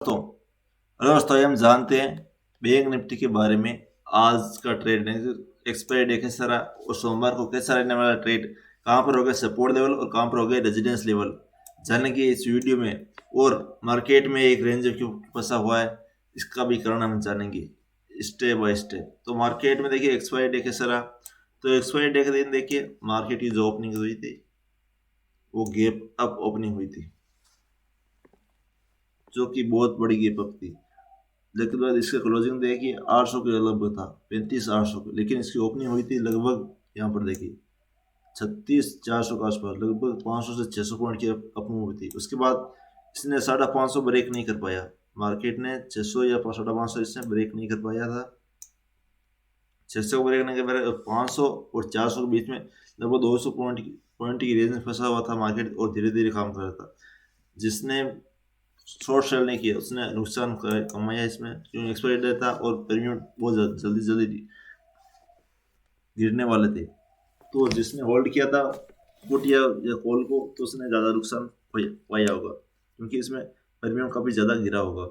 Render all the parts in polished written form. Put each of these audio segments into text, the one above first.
तो हेलो दोस्तों, हम जानते हैं बैंक निफ्टी के बारे में। आज का ट्रेड एक्सपायरी डे कैसा रहा और सोमवार को कैसा रहने वाला ट्रेड, कहाँ पर हो गया सपोर्ट लेवल और कहाँ पर हो गया रेजिडेंस लेवल, जानेंगे इस वीडियो में। और मार्केट में एक रेंज क्यों फंसा हुआ है, इसका भी कारण हम जानेंगे स्टेप बाय स्टेप। तो मार्केट में देखिए एक्सपायरी डे कैसा रहा। तो एक्सपायरी डे के दिन देखिए मार्केट की जो ओपनिंग हुई थी वो गैप अप ओपनिंग हुई थी, जो कि बहुत बड़ी गैप अप थी। लेकिन बाद इसका क्लोजिंग देखिए 800 के लगभग था, 35,800 के। लेकिन इसकी ओपनिंग हुई थी लगभग, यहाँ पर देखिए 36,400 के आसपास, लगभग 500 से 600 पॉइंट की ओपनिंग हुई थी। उसके बाद इसने 550 ब्रेक नहीं कर पाया, मार्केट ने 600 या 550 इसने ब्रेक नहीं कर पाया था। 600 को ब्रेक नहीं कर पाया, 500 और 400 के बीच में लगभग 200 पॉइंट की रेंज में फंसा हुआ था मार्केट, और धीरे धीरे काम कर रहा था। जिसने शॉर्ट सेल नहीं किया उसने नुकसान कमाया इसमें, क्योंकि एक्सपायरी डेट था और प्रीमियम बहुत जल्दी जल्दी गिरने वाले थे। तो जिसने होल्ड किया था पुट या कॉल को, तो उसने ज़्यादा नुकसान पाया होगा, क्योंकि इसमें प्रीमियम काफ़ी ज़्यादा गिरा होगा।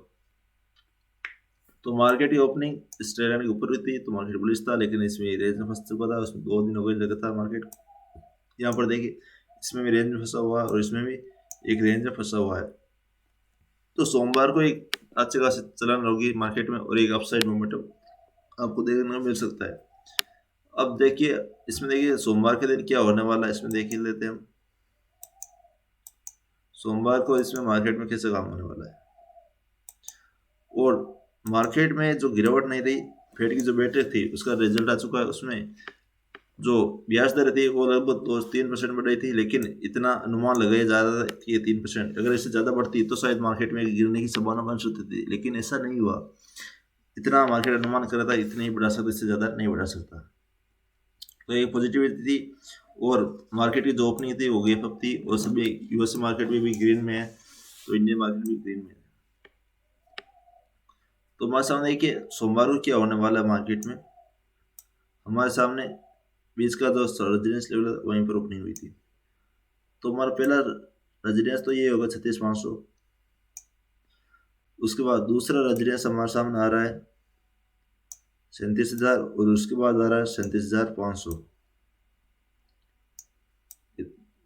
तो मार्केट की ओपनिंग इस ट्रेड लाइन के ऊपर हुई थी तो मार्केट बुलिश था, लेकिन इसमें रेंज में फंस चुका था। उसमें 2 दिन हो गए लगातार मार्केट, यहाँ पर देखिए इसमें भी रेंज में फंसा हुआ है और इसमें भी एक रेंज में फंसा हुआ है। तो सोमवार को एक अच्छे खासी चलन होगी मार्केट में और एक अपसाइड मोमेंटम आपको देखने को मिल सकता है। अब देखिए इसमें, देखिए सोमवार के दिन क्या होने वाला है, इसमें देख ही लेते हैं हम। सोमवार को इसमें मार्केट में कैसे काम होने वाला है। और मार्केट में जो गिरावट नहीं रही, फेड की जो बैठक थी उसका रिजल्ट आ चुका है। उसमें जो ब्याज दर थी वो लगभग 2-3% बढ़ रही थी, लेकिन इतना अनुमान लगाया जा रहा था कि ये 3%, अगर इससे ज़्यादा बढ़ती तो शायद मार्केट में गिरने की संभावना बन सकती थी, लेकिन ऐसा नहीं हुआ। इतना मार्केट अनुमान कर रहा था, इतना ही बढ़ा सकता, इससे ज़्यादा नहीं बढ़ा सकता। तो एक पॉजिटिविटी थी। और मार्केट की जो ओपनिंग थी वो गैप अप थी, और सभी यूएस मार्केट में भी ग्रीन में है, तो इंडियन मार्केट भी ग्रीन में है। तो हमारे सामने देखिए सोमवार को क्या होने वाला है मार्केट में। हमारे सामने बीच का जो रेजिडेंस लेवल है वहीं पर ओपनिंग हुई थी। तो हमारा पहला रेजिडेंस तो ये होगा 36,500। उसके बाद दूसरा रेजिडेंस हमारे सामने आ रहा है 37,000, और उसके बाद आ रहा है 37,500।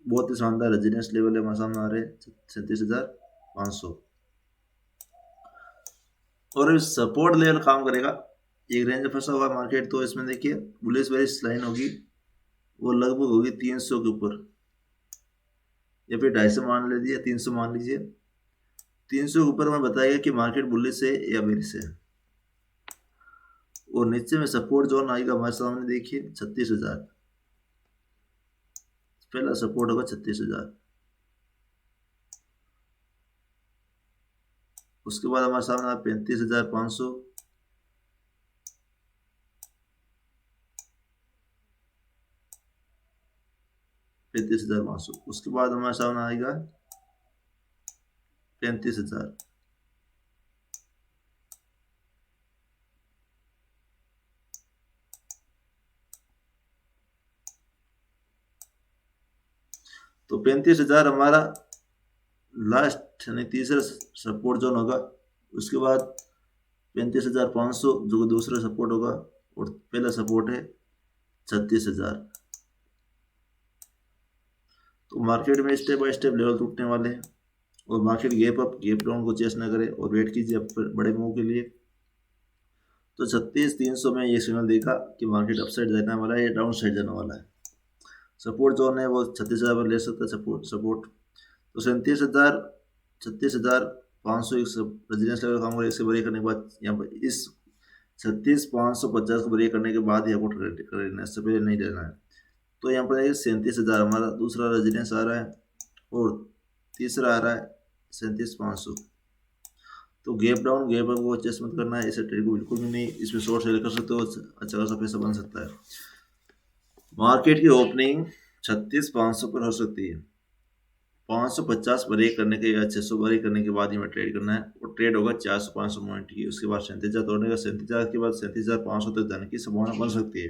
बहुत ही शानदार रेजिडेंस लेवल है हमारे सामने आ रहे हैं 37,500। और सपोर्ट लेवल काम करेगा, एक रेंज में फंसा हुआ मार्केट। तो इसमें देखिए बुलिश बेरिश लाइन होगी, वो लगभग होगी 300 के ऊपर, या फिर 250 मान लीजिए, 300 मान लीजिए। 300 के ऊपर में बताएगा कि मार्केट बुलिश है या बेरिश है। और नीचे में सपोर्ट जोन आएगा हमारे सामने, देखिए 36,000, पहला सपोर्ट होगा 36,000। उसके बाद हमारे सामने 35,500, 35,500। उसके बाद हमारे सामने आएगा 35,000। तो 35,000 हमारा लास्ट यानी तीसरा सपोर्ट जोन होगा। उसके बाद 35,500 जो दूसरा सपोर्ट होगा, और पहला सपोर्ट है 36,000। तो मार्केट में स्टेप बाय स्टेप लेवल टूटने वाले हैं, और market gap up gap down को चेस ना करे और वेट कीजिए बड़े मूव के लिए। तो 36,300 में ये सिग्नल देखा कि मार्केट अपसाइड जाने वाला है या डाउन साइड जाने वाला है। सपोर्ट जोन है वो 36,000 पर ले सकता है सपोर्ट। तो 37,000 रेजिडेंस लेवल काम करेगा। इससे ब्रेक करने के बाद यहाँ पर इस 36,550 को ब्रेक करने के बाद यहाँ को ट्रेड कर लेना है, इससे पहले नहीं लेना है। तो यहाँ पर 37,000 हमारा दूसरा रेजिडेंस आ रहा है, और तीसरा आ रहा है 37,500। तो गैप डाउन गैप अप को चेस मत करना है, ऐसे ट्रेड को बिल्कुल भी नहीं। इसमें शॉर्ट सेल कर सकते हो, अच्छा खासा पैसा बन सकता है। मार्केट की ओपनिंग 36,500 पर हो सकती है। 550 ब्रेक करने के या 600 ब्रेक करने के बाद ही में ट्रेड करना है, और ट्रेड होगा 400-500 पॉइंट की। उसके बाद 37,000 तोड़ने का, 37,000 के बाद 37,500 तक जाने की संभावना बन सकती है।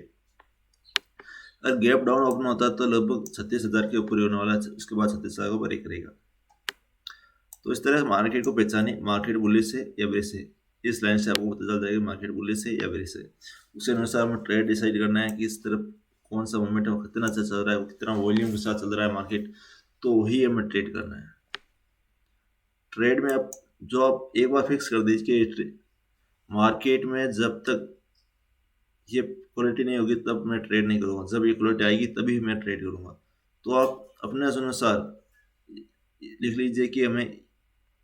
अगर गैप डाउन ओपन होता है तो लगभग 36,000 के ऊपर ही होने वाला है, उसके बाद 36,000 को ब्रेक करेगा। तो इस तरह से मार्केट को पहचाने, मार्केट बुलिश है या बेरिश है। इस लाइन से आपको पता चल जाएगा मार्केट बुलिश है या बेरिश है। उसके अनुसार हमें ट्रेड डिसाइड करना है कि इस तरफ कौन सा मोमेंटम कितना अच्छा चल रहा है, कितना वॉल्यूम के साथ चल रहा है मार्केट, तो वही हमें ट्रेड करना है। ट्रेड में आप जो आप एक बार फिक्स कर दीजिए, मार्केट में जब तक ये क्वालिटी नहीं होगी तब मैं ट्रेड नहीं करूँगा, जब ये क्वालिटी आएगी तभी मैं ट्रेड करूँगा। तो आप अपने अनुसार लिख लीजिए कि हमें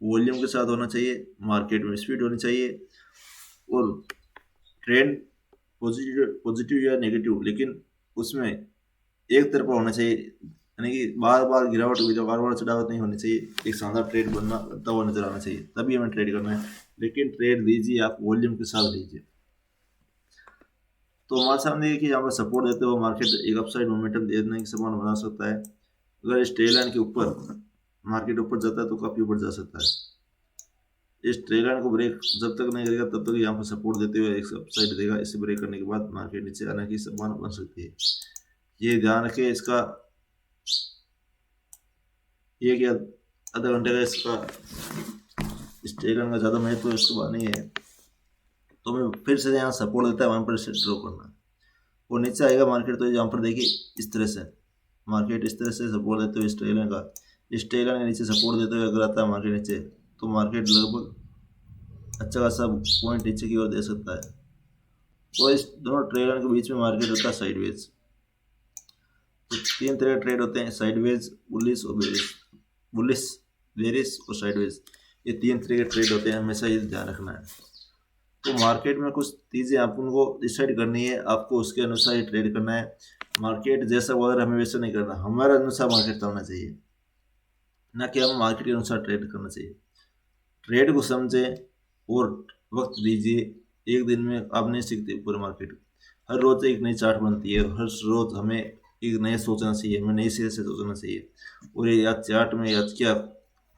वॉल्यूम के साथ होना चाहिए, मार्केट में स्पीड होनी चाहिए, और ट्रेंड पॉजिटिव या नेगेटिव, लेकिन उसमें एक तरफा होना चाहिए, यानी कि बार बार गिरावट हुई, बार बार चढ़ावट नहीं होनी चाहिए, एक शानदार ट्रेड बनता हुआ नजर आना चाहिए, तभी हमें ट्रेड करना है। लेकिन ट्रेड दीजिए आप वॉल्यूम के साथ दीजिए। तो हमारे सामने कि यहाँ पर सपोर्ट देते हुए मार्केट एक अपसाइड मोमेंटम देने की संभावना बना सकता है। अगर इस ट्रेल लाइन के ऊपर मार्केट ऊपर जाता है तो काफी ऊपर जा सकता है। इस ट्रेल लाइन को ब्रेक जब तक नहीं करेगा तब तक यहाँ पर सपोर्ट देते हुए एक अपसाइड देगा। इसे ब्रेक करने के बाद मार्केट नीचे आने की संभावना बन सकती है। ये ध्यान रखें। इसका ये कि आधा घंटे का इसका इस ट्रेल लाइन का ज़्यादा महत्व इसके बाद नहीं है। तो मैं फिर से यहाँ सपोर्ट देता है वहाँ पर इसे ड्रॉ करना, और नीचे आएगा मार्केट। तो यहाँ पर देखिए इस तरह से मार्केट इस तरह से सपोर्ट देते हुए इस ट्रेल लाइन का, इस ट्रेल लाइन के नीचे सपोर्ट देते हुए अगर आता है मार्केट नीचे, तो मार्केट लगभग अच्छा खासा पॉइंट नीचे की ओर दे सकता है। और इस दोनों ट्रेल लाइन के बीच में मार्केट होता है साइडवेज। तो तीन तरह के ट्रेड होते हैं, साइडवेज, बुलिश और बेरिश। बुलिश, बेरिश और साइडवेज, ये तीन तरह के ट्रेड होते हैं, हमेशा ये ध्यान रखना है। तो मार्केट में कुछ चीज़ें आप उनको डिसाइड करनी है, आपको उसके अनुसार ही ट्रेड करना है। मार्केट जैसा बोल रहा है हमें वैसा नहीं करना, हमारे अनुसार मार्केट चलना चाहिए, ना कि हम मार्केट के अनुसार ट्रेड करना चाहिए। ट्रेड को समझें और वक्त दीजिए। एक दिन में आप नहीं सीखते पूरे मार्केट, हर रोज एक नई चार्ट बनती है, हर रोज हमें एक नया सोचना चाहिए, हमें नई सिरे से सोचना चाहिए। और ये याद चार्ट में याद क्या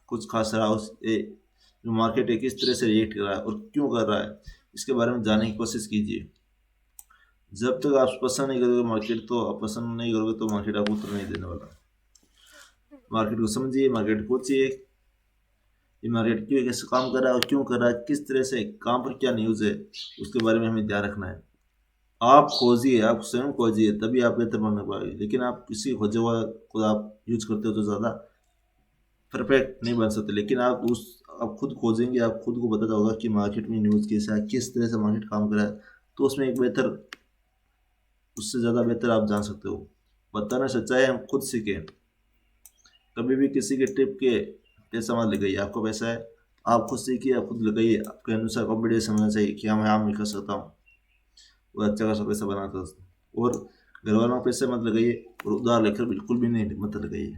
कुछ खास रहा उस जो मार्केट है किस तरह से रिएक्ट कर रहा है और क्यों कर रहा है, इसके बारे में जानने की कोशिश कीजिए। जब तक आप पसंद नहीं करोगे मार्केट, तो आप पसंद नहीं करोगे तो मार्केट आपको उत्तर नहीं देने वाला। मार्केट को समझिए, मार्केट को पूछिए ये मार्केट क्यों कैसे काम कर रहा है और क्यों कर रहा है, किस तरह से काम पर क्या न्यूज़ है, उसके बारे में हमें ध्यान रखना है। आप खोजिए, आप स्वयं खोजिए, तभी आप बेहतर बन पाएंगे। लेकिन आप किसी खोजे हुआ को आप यूज करते हो तो ज़्यादा परफेक्ट नहीं बन सकते। लेकिन आप खुद खोजेंगे, आप खुद को पता होगा कि मार्केट में न्यूज़ कैसा है, किस तरह से मार्केट काम कर रहा है, तो उसमें एक बेहतर, उससे ज़्यादा बेहतर आप जान सकते हो। बताना सच्चाई हम खुद सीखें। कभी भी किसी के टिप के पैसा मत लगाइए। आपको पैसा है, आप खुद सीखिए, आप खुद लगाइए। आपके अनुसार कॉन्फिडेंस होना चाहिए कि हाँ मैं काम कर सकता हूँ, वो अच्छा खासा पैसा बनाता है। और घर वालों को पैसे मत लगाइए, और उधार लेकर बिल्कुल भी नहीं मत लगाइए।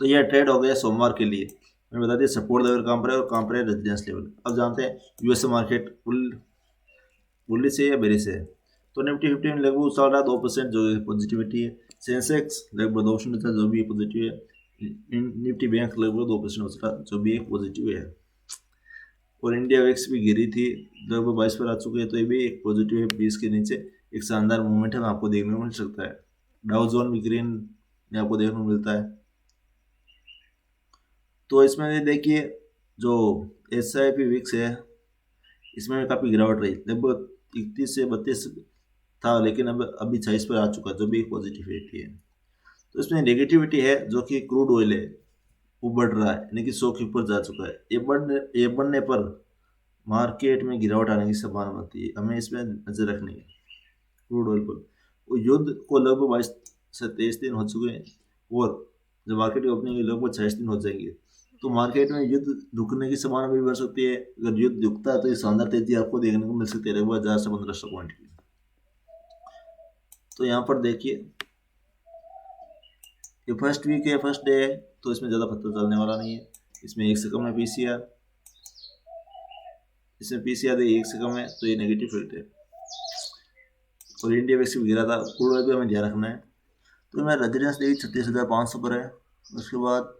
तो यह ट्रेड हो गया सोमवार के लिए। मैंने बता दिया सपोर्ट लेवल कहाँ पर है और कहाँ पर है रेजिडेंस लेवल। अब जानते हैं यूएसए मार्केट बुलिश है या बेरिश है। तो निफ्टी 50 में लगभग उछाल रहा 2% जो पॉजिटिविटी है। सेंसेक्स लगभग 2% जो भी पॉजिटिव है। निफ्टी बैंक लगभग 2% उछला जो भी एक पॉजिटिव है। और इंडिया वेक्स भी गिरी थी, लगभग 22 पर आ चुके हैं, तो ये भी एक पॉजिटिव है। 20 के नीचे एक शानदार मोमेंटम आपको देखने को मिल सकता है। डाउ जोन भी ग्रीन में आपको देखने को मिलता है। तो इसमें देखिए जो SIP विक्स है, इसमें काफ़ी गिरावट रही, लगभग 31 से 32 था, लेकिन अब अभी 26 पर आ चुका, जो भी एक पॉजिटिविटी है। तो इसमें नेगेटिविटी है जो कि क्रूड ऑयल है, वो बढ़ रहा है, यानी कि 100 के ऊपर जा चुका है। ये बढ़ने पर मार्केट में गिरावट आने की संभावना बनती है, हमें इसमें नजर रखनी है क्रूड ऑयल पर। वो युद्ध को लगभग 22 से 23 दिन हो चुके हैं, और जब मार्केट की ओपनिंग लगभग 26 दिन हो जाएंगे, तो मार्केट में युद्ध रुकने की संभावना भी बढ़ सकती है। अगर युद्ध रुकता है तो ये शानदार तेजी आपको देखने को मिल सकती है, लगभग 1000 से 1500 पॉइंट की। तो यहाँ पर देखिए ये फर्स्ट वीक है, फर्स्ट डे है, तो इसमें ज़्यादा पता चलने वाला नहीं है। इसमें 1 से कम है PCR, इसमें PCR है 1 से कम है, तो ये नेगेटिव फैक्ट है। और इंडिया वेक्स भी गिरा था, क्रूड ऑयल भी हमें ध्यान रखना है। तो मैं रेजिडेंस देखिए 36,500 पर है, उसके बाद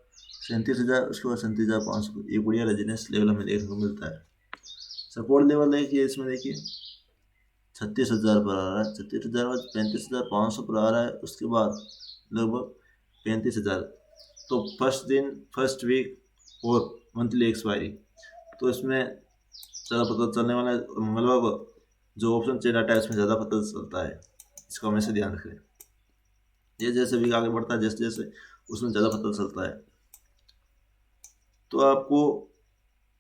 37,000, उसके बाद 37,500। ये बढ़िया रेजिडेंस लेवल हमें देखने को मिलता है। सपोर्ट लेवल देखिए, इसमें देखिए 36,000 पर आ रहा है, 36,000 बाद 35,500 पर आ रहा है, उसके बाद लगभग 35,000, तो फर्स्ट दिन, फर्स्ट वीक और मंथली एक्सपायरी, तो इसमें ज़्यादा पता चलने वाला है मंगलवार को। जो ऑप्शन चेन डाटा है उसमें ज़्यादा पता चलता है, इसको हमेशा ध्यान रखें। जैसे जैसे वीक आगे बढ़ता है, जैसे जैसे उसमें ज़्यादा पता चलता है। तो आपको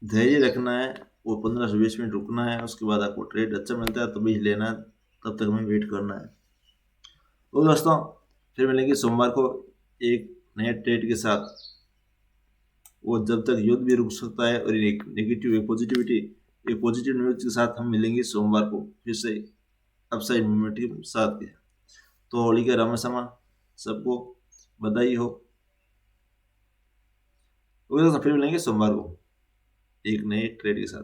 धैर्य रखना है और 15 से 20 मिनट रुकना है, उसके बाद आपको ट्रेड अच्छा मिलता है तभी लेना है, तब तक हमें वेट करना है। तो दोस्तों फिर मिलेंगे सोमवार को एक नए ट्रेड के साथ। वो जब तक युद्ध भी रुक सकता है, और एक नेगेटिव एक पॉजिटिविटी, एक पॉजिटिव न्यूज के साथ हम मिलेंगे सोमवार को फिर से अपसाइड मूवमेंट के साथ के। तो होली के रामासमा सबको बधाई हो। तो फिर मिलेंगे सोमवार को एक नए ट्रेड के साथ।